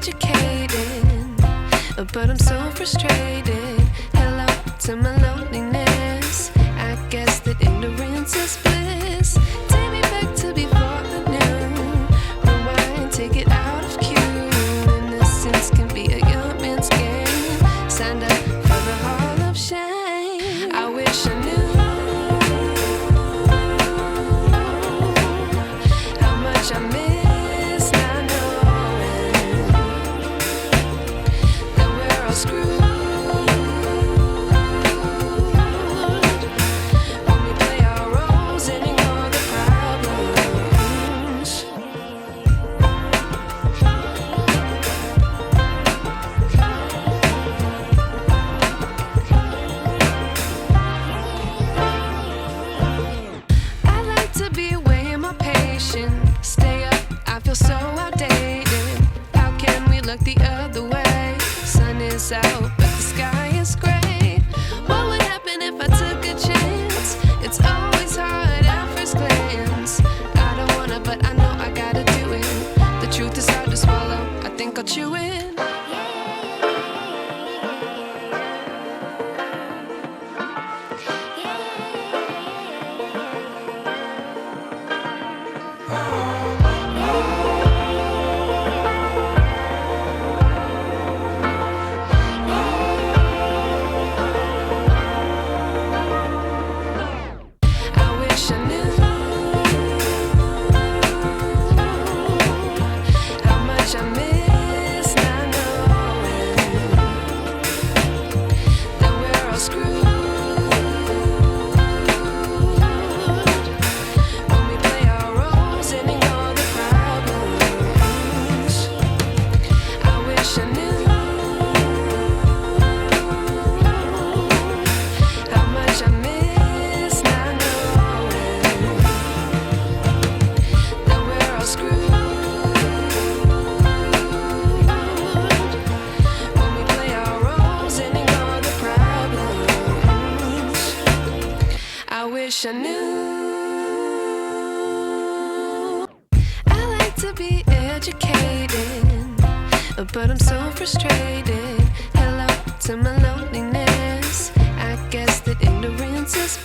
educated, but I'm so frustrated. Hello to my loneliness. I guess that ignorance is bliss. Take me back to before I knew. Rewind, take it out of cue. Innocence can be a young man's game. Signed up for the hall of shame. I wish I knew how much I miss not knowing that we're all screwed. Stay up, I feel so outdated. How can we look the other way? Sun is out, but the sky is gray. What would happen if I took a chance? It's always hard at first glance. I don't wanna, but I know I gotta do it. The truth is hard to swallow, I think I'll chew it. I wish I knew. I like to be educated, but I'm so frustrated. Hello to my loneliness. I guess that ignorance is